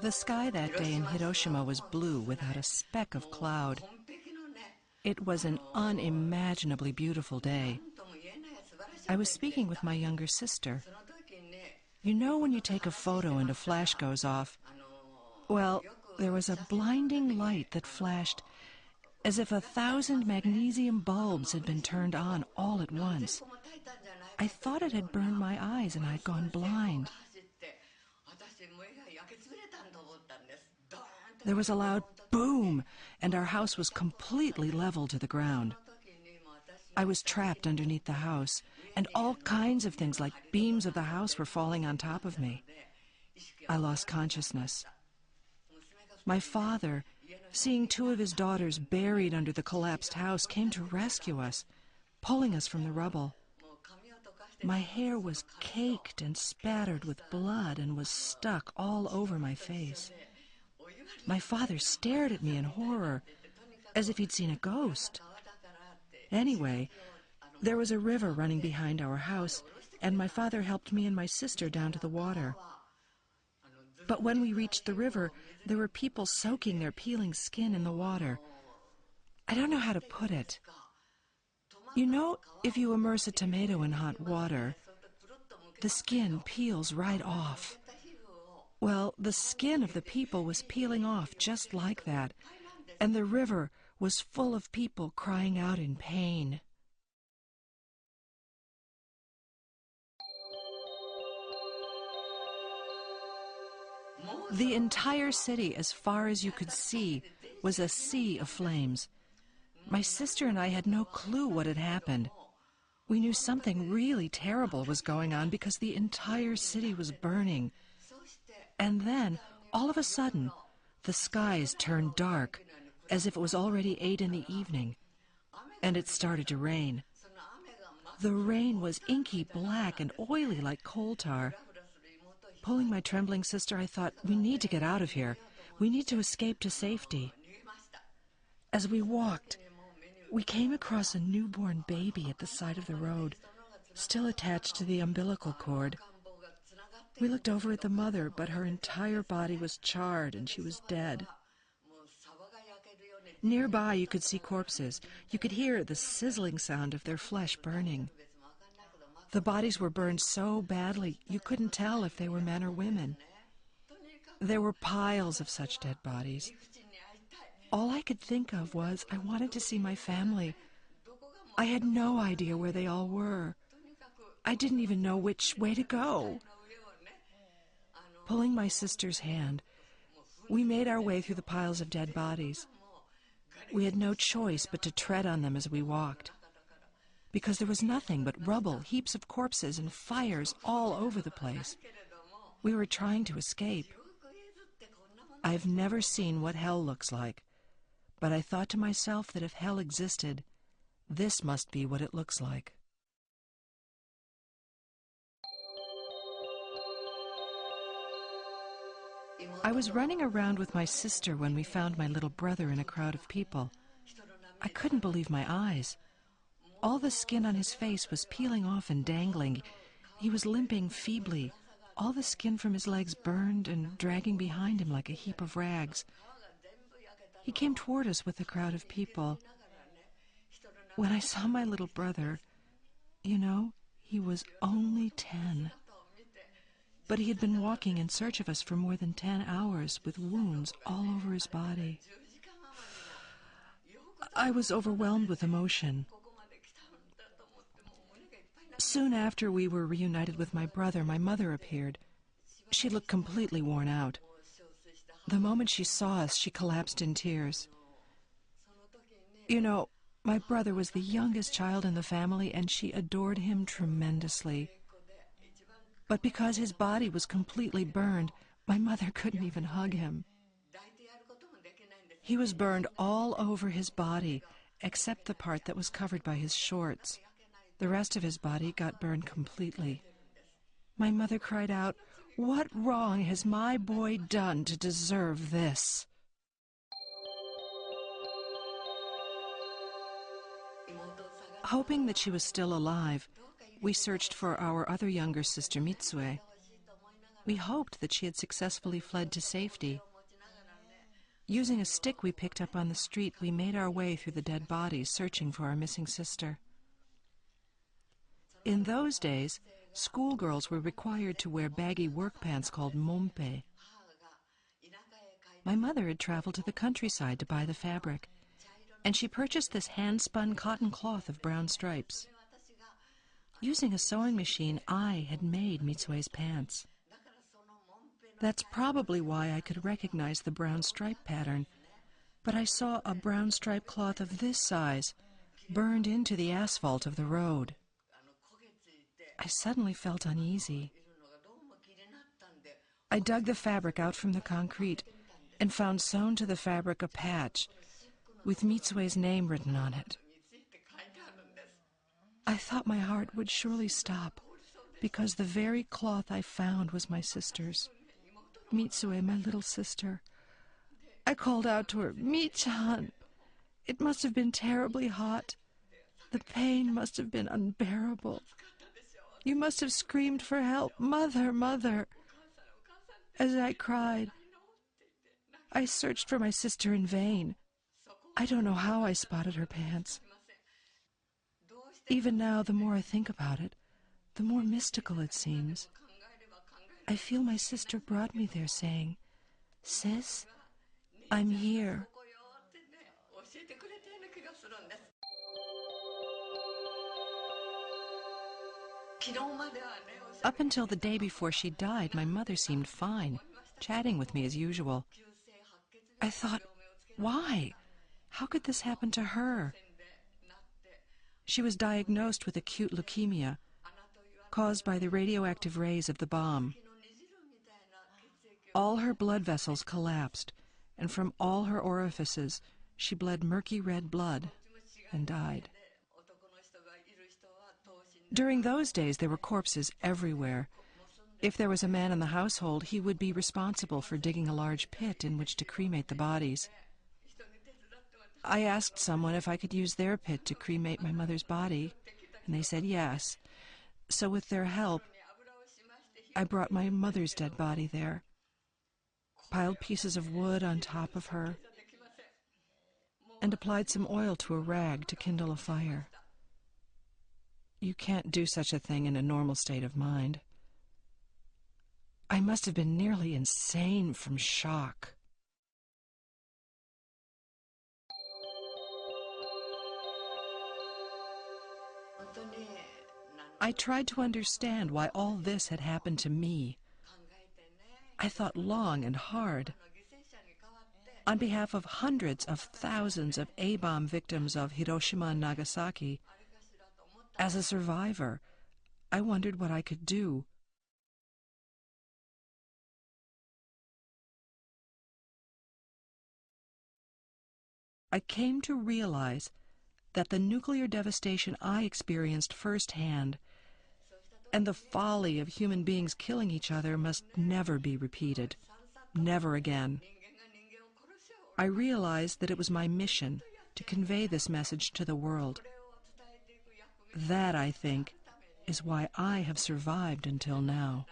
The sky that day in Hiroshima was blue without a speck of cloud. It was an unimaginably beautiful day. I was speaking with my younger sister. You know when you take a photo and a flash goes off? Well, there was a blinding light that flashed as if 1,000 magnesium bulbs had been turned on all at once. I thought it had burned my eyes and I'd gone blind. There was a loud boom, and our house was completely level to the ground. I was trapped underneath the house, and all kinds of things like beams of the house were falling on top of me. I lost consciousness. My father, seeing 2 of his daughters buried under the collapsed house, came to rescue us, pulling us from the rubble. My hair was caked and spattered with blood and was stuck all over my face. My father stared at me in horror, as if he'd seen a ghost. Anyway, there was a river running behind our house, and my father helped me and my sister down to the water. But when we reached the river, there were people soaking their peeling skin in the water. I don't know how to put it. You know, if you immerse a tomato in hot water, the skin peels right off. Well, the skin of the people was peeling off just like that, and the river was full of people crying out in pain. The entire city, as far as you could see, was a sea of flames. My sister and I had no clue what had happened. We knew something really terrible was going on because the entire city was burning. And then, all of a sudden, the skies turned dark, as if it was already 8 in the evening, and it started to rain. The rain was inky black and oily like coal tar. Pulling my trembling sister, I thought, we need to get out of here. We need to escape to safety. As we walked, we came across a newborn baby at the side of the road, still attached to the umbilical cord. We looked over at the mother, but her entire body was charred and she was dead. Nearby, you could see corpses. You could hear the sizzling sound of their flesh burning. The bodies were burned so badly, you couldn't tell if they were men or women. There were piles of such dead bodies. All I could think of was I wanted to see my family. I had no idea where they all were. I didn't even know which way to go. Pulling my sister's hand, we made our way through the piles of dead bodies. We had no choice but to tread on them as we walked, because there was nothing but rubble, heaps of corpses, and fires all over the place. We were trying to escape. I've never seen what hell looks like, but I thought to myself that if hell existed, this must be what it looks like. I was running around with my sister when we found my little brother in a crowd of people. I couldn't believe my eyes. All the skin on his face was peeling off and dangling. He was limping feebly, all the skin from his legs burned and dragging behind him like a heap of rags. He came toward us with a crowd of people. When I saw my little brother, you know, he was only 10. But he had been walking in search of us for more than 10 hours with wounds all over his body. I was overwhelmed with emotion. Soon after we were reunited with my brother, my mother appeared. She looked completely worn out. The moment she saw us, she collapsed in tears. You know, my brother was the youngest child in the family, and she adored him tremendously. But because his body was completely burned, my mother couldn't even hug him. He was burned all over his body, except the part that was covered by his shorts. The rest of his body got burned completely. My mother cried out, "What wrong has my boy done to deserve this?" Hoping that she was still alive, we searched for our other younger sister, Mitsue. We hoped that she had successfully fled to safety. Using a stick we picked up on the street, we made our way through the dead bodies, searching for our missing sister. In those days, schoolgirls were required to wear baggy work pants called mompe. My mother had traveled to the countryside to buy the fabric, and she purchased this hand-spun cotton cloth of brown stripes. Using a sewing machine, I had made Mitsue's pants. That's probably why I could recognize the brown stripe pattern, but I saw a brown stripe cloth of this size burned into the asphalt of the road. I suddenly felt uneasy. I dug the fabric out from the concrete and found sewn to the fabric a patch with Mitsue's name written on it. I thought my heart would surely stop, because the very cloth I found was my sister's. Mitsue, my little sister. I called out to her, "Mi-chan!" It must have been terribly hot. The pain must have been unbearable. You must have screamed for help, "Mother, mother!" As I cried, I searched for my sister in vain. I don't know how I spotted her pants. Even now, the more I think about it, the more mystical it seems. I feel my sister brought me there saying, "Sis, I'm here." Up until the day before she died, my mother seemed fine, chatting with me as usual. I thought, why? How could this happen to her? She was diagnosed with acute leukemia, caused by the radioactive rays of the bomb. All her blood vessels collapsed, and from all her orifices she bled murky red blood and died. During those days, there were corpses everywhere. If there was a man in the household, he would be responsible for digging a large pit in which to cremate the bodies. I asked someone if I could use their pit to cremate my mother's body, and they said yes. So with their help, I brought my mother's dead body there, piled pieces of wood on top of her, and applied some oil to a rag to kindle a fire. You can't do such a thing in a normal state of mind. I must have been nearly insane from shock. I tried to understand why all this had happened to me. I thought long and hard. On behalf of hundreds of thousands of A-bomb victims of Hiroshima and Nagasaki, as a survivor, I wondered what I could do. I came to realize that the nuclear devastation I experienced firsthand and the folly of human beings killing each other must never be repeated. Never again. I realized that it was my mission to convey this message to the world. That, I think, is why I have survived until now.